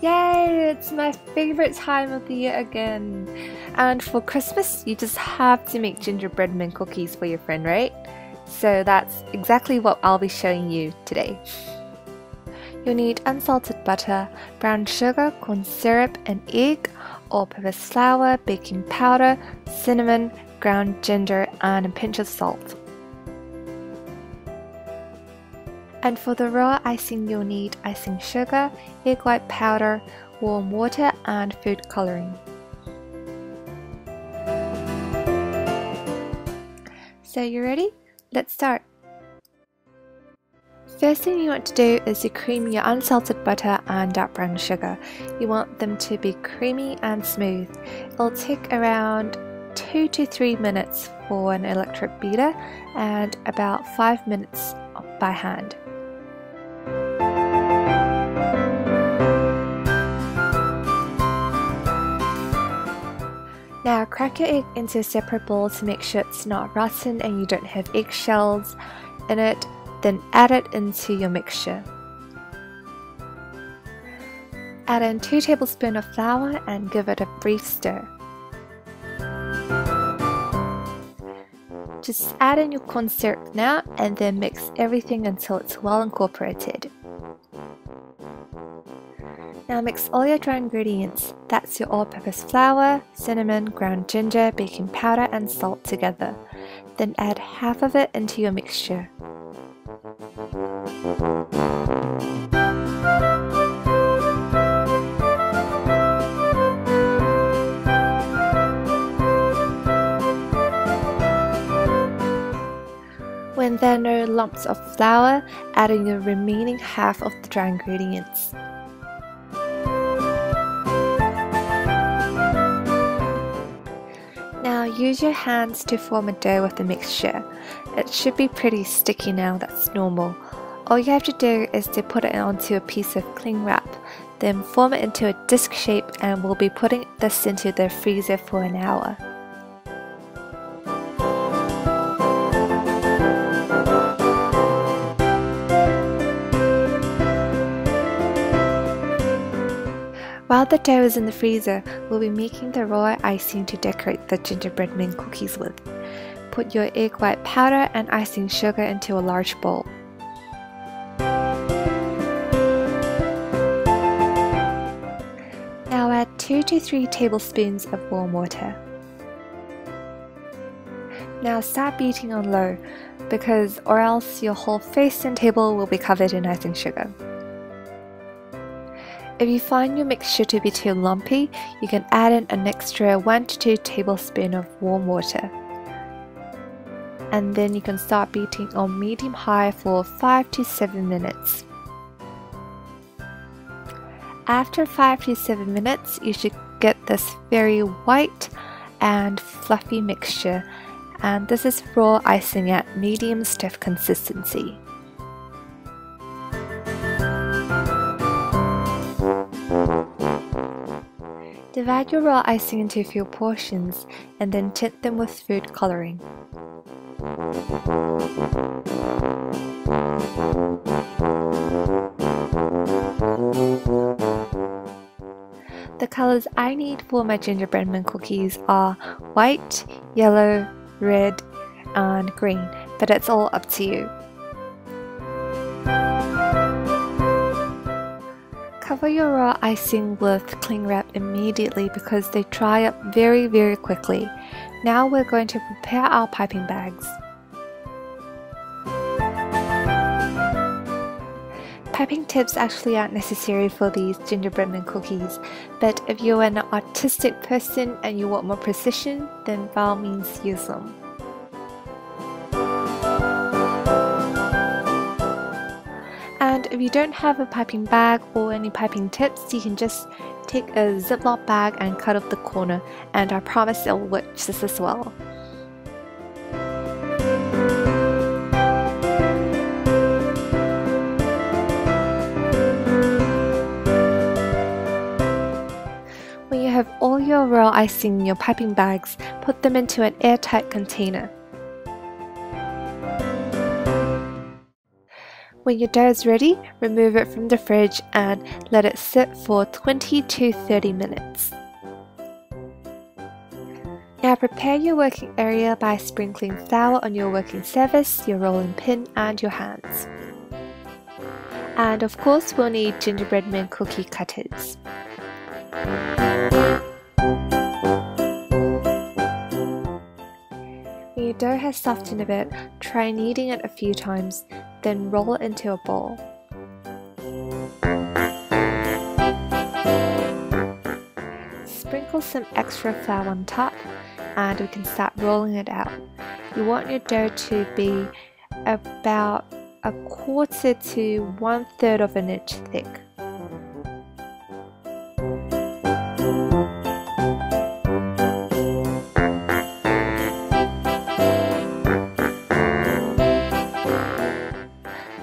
Yay! It's my favorite time of the year again. And for Christmas, you just have to make gingerbread men cookies for your friend, right? So that's exactly what I'll be showing you today. You'll need unsalted butter, brown sugar, corn syrup, an egg, all-purpose flour, baking powder, cinnamon, ground ginger, and a pinch of salt. And for the raw icing, you'll need icing sugar, egg white powder, warm water, and food coloring. So you ready? Let's start! First thing you want to do is to cream your unsalted butter and dark brown sugar. You want them to be creamy and smooth. It'll take around 2 to 3 minutes for an electric beater and about 5 minutes by hand. Now crack your egg into a separate bowl to make sure it's not rotten and you don't have eggshells in it, then add it into your mixture. Add in 2 tablespoons of flour and give it a brief stir. Just add in your corn syrup now and then mix everything until it's well incorporated. Now mix all your dry ingredients, that's your all-purpose flour, cinnamon, ground ginger, baking powder and salt together. Then add half of it into your mixture. When there are no lumps of flour, add in the remaining half of the dry ingredients. Now use your hands to form a dough with the mixture. It should be pretty sticky now, that's normal. All you have to do is to put it onto a piece of cling wrap, then form it into a disc shape, and we'll be putting this into the freezer for an hour. While the dough is in the freezer, we'll be making the raw icing to decorate the gingerbread men cookies with. Put your egg white powder and icing sugar into a large bowl. Now add 2 to 3 tablespoons of warm water. Now start beating on low, because or else your whole face and table will be covered in icing sugar. If you find your mixture to be too lumpy, you can add in an extra 1 to 2 tablespoons of warm water. And then you can start beating on medium-high for 5 to 7 minutes. After 5 to 7 minutes, you should get this very white and fluffy mixture, and this is raw icing at medium stiff consistency. Divide your raw icing into a few portions and then tint them with food coloring. The colors I need for my gingerbread men cookies are white, yellow, red, and green, but it's all up to you. Cover your raw icing with cling wrap immediately because they dry up very quickly. Now we're going to prepare our piping bags. Piping tips actually aren't necessary for these gingerbread men cookies, but if you're an artistic person and you want more precision, then by all means use them. And if you don't have a piping bag or any piping tips, you can just take a Ziploc bag and cut off the corner, and I promise it will work just as well. When you have all your raw icing in your piping bags, put them into an airtight container. When your dough is ready, remove it from the fridge and let it sit for 20 to 30 minutes. Now prepare your working area by sprinkling flour on your working surface, your rolling pin and your hands. And of course we'll need gingerbread men cookie cutters. When your dough has softened a bit, try kneading it a few times, then roll it into a ball. Sprinkle some extra flour on top and we can start rolling it out. You want your dough to be about 1/4 to 1/3 of an inch thick.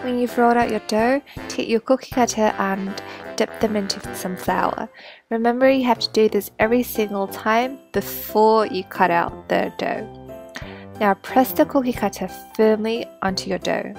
When you've rolled out your dough, take your cookie cutter and dip them into some flour. Remember, you have to do this every single time before you cut out the dough. Now press the cookie cutter firmly onto your dough.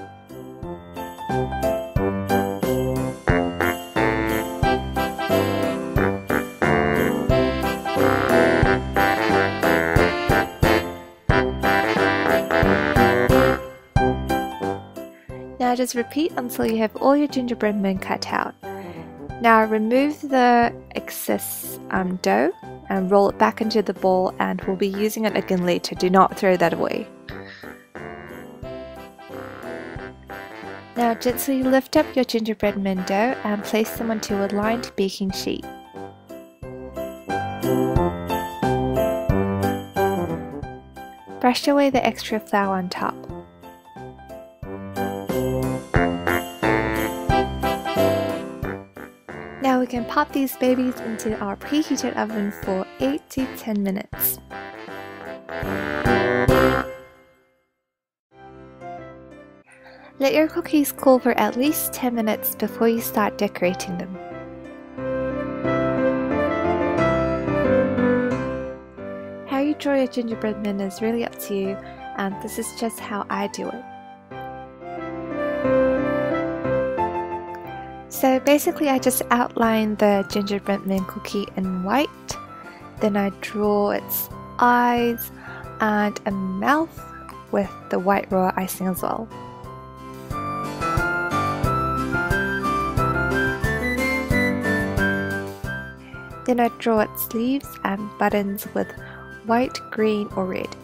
Now just repeat until you have all your gingerbread men cut out. Now remove the excess dough and roll it back into the bowl, and we'll be using it again later. Do not throw that away. Now gently lift up your gingerbread men dough and place them onto a lined baking sheet. Brush away the extra flour on top. Now we can pop these babies into our preheated oven for 8 to 10 minutes. Let your cookies cool for at least 10 minutes before you start decorating them. How you draw your gingerbread men is really up to you, and this is just how I do it. So basically I just outline the gingerbread men cookie in white, then I draw its eyes and a mouth with the white raw icing as well. Then I draw its sleeves and buttons with white, green or red.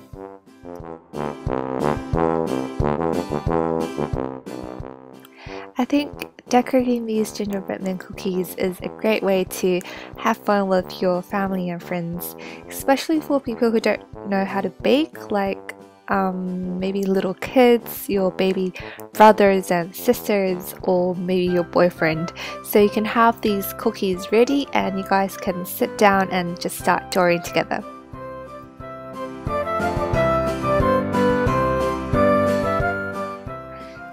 I think decorating these gingerbread men cookies is a great way to have fun with your family and friends, especially for people who don't know how to bake, like maybe little kids, your baby brothers and sisters, or maybe your boyfriend. So you can have these cookies ready and you guys can sit down and just start drawing together.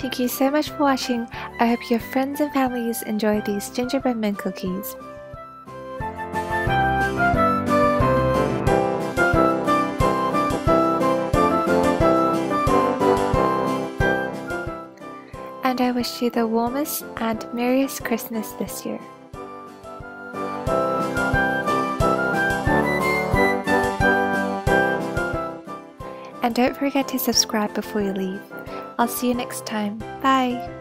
Thank you so much for watching. I hope your friends and families enjoy these gingerbread men cookies. And I wish you the warmest and merriest Christmas this year. And don't forget to subscribe before you leave. I'll see you next time. Bye!